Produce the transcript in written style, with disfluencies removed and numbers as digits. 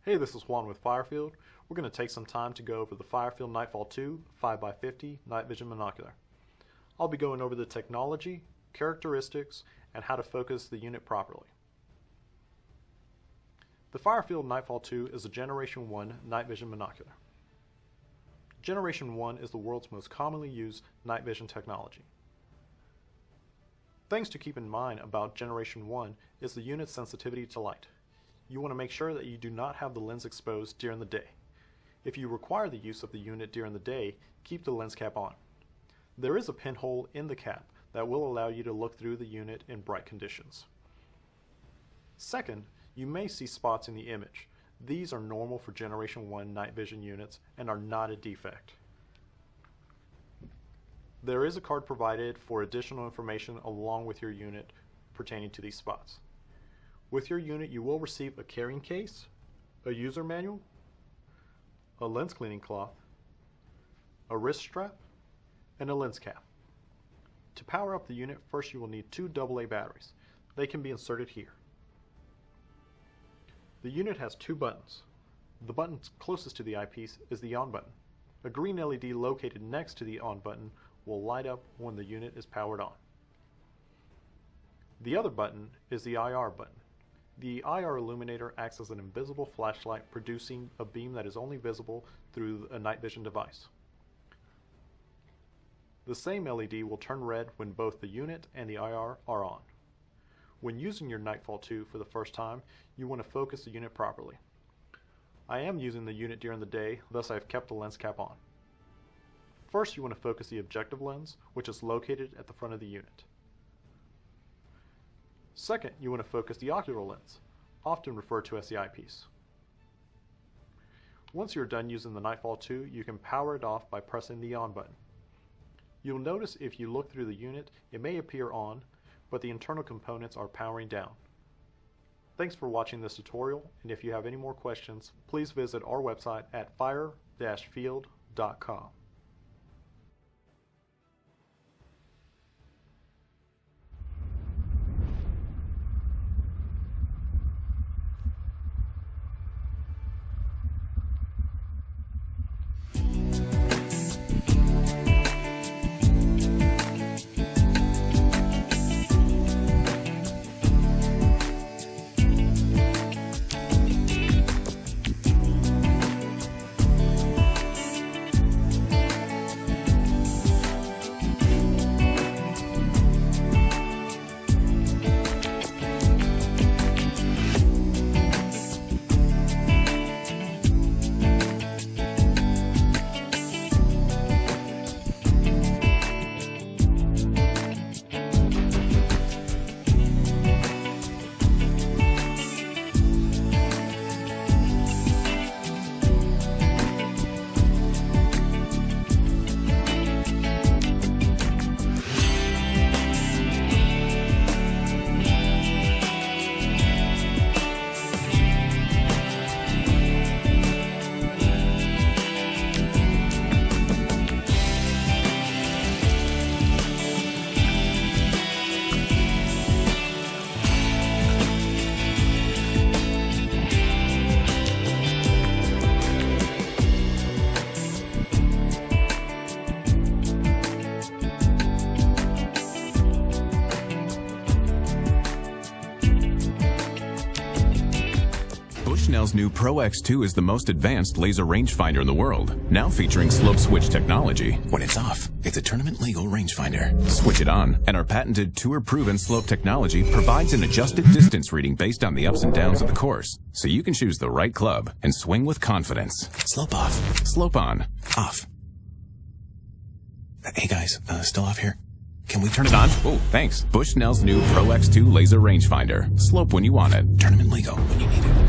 Hey, this is Juan with Firefield. We're going to take some time to go over the Firefield Nightfall 2 5x50 Night Vision Monocular. I'll be going over the technology, characteristics, and how to focus the unit properly. The Firefield Nightfall 2 is a Generation 1 night vision monocular. Generation 1 is the world's most commonly used night vision technology. Things to keep in mind about Generation 1 is the unit's sensitivity to light. You want to make sure that you do not have the lens exposed during the day. If you require the use of the unit during the day, keep the lens cap on. There is a pinhole in the cap that will allow you to look through the unit in bright conditions. Second, you may see spots in the image. These are normal for Generation 1 night vision units and are not a defect. There is a card provided for additional information along with your unit pertaining to these spots. With your unit, you will receive a carrying case, a user manual, a lens cleaning cloth, a wrist strap, and a lens cap. To power up the unit, first you will need two AA batteries. They can be inserted here. The unit has two buttons. The button closest to the eyepiece is the on button. A green LED located next to the on button will light up when the unit is powered on. The other button is the IR button. The IR illuminator acts as an invisible flashlight, producing a beam that is only visible through a night vision device. The same LED will turn red when both the unit and the IR are on. When using your Nightfall 2 for the first time, you want to focus the unit properly. I am using the unit during the day, thus I have kept the lens cap on. First, you want to focus the objective lens, which is located at the front of the unit. Second, you want to focus the ocular lens, often referred to as the eyepiece. Once you're done using the Nightfall 2, you can power it off by pressing the on button. You'll notice if you look through the unit, it may appear on, but the internal components are powering down. Thanks for watching this tutorial, and if you have any more questions, please visit our website at fire-field.com. Bushnell's new Pro X2 is the most advanced laser rangefinder in the world, now featuring slope switch technology. When it's off, it's a tournament-legal rangefinder. Switch it on, and our patented tour-proven slope technology provides an adjusted distance reading based on the ups and downs of the course, so you can choose the right club and swing with confidence. Slope off, slope on, off. Hey guys, still off here? Can we turn it on? Oh, thanks. Bushnell's new Pro X2 laser rangefinder. Slope when you want it. Tournament legal when you need it.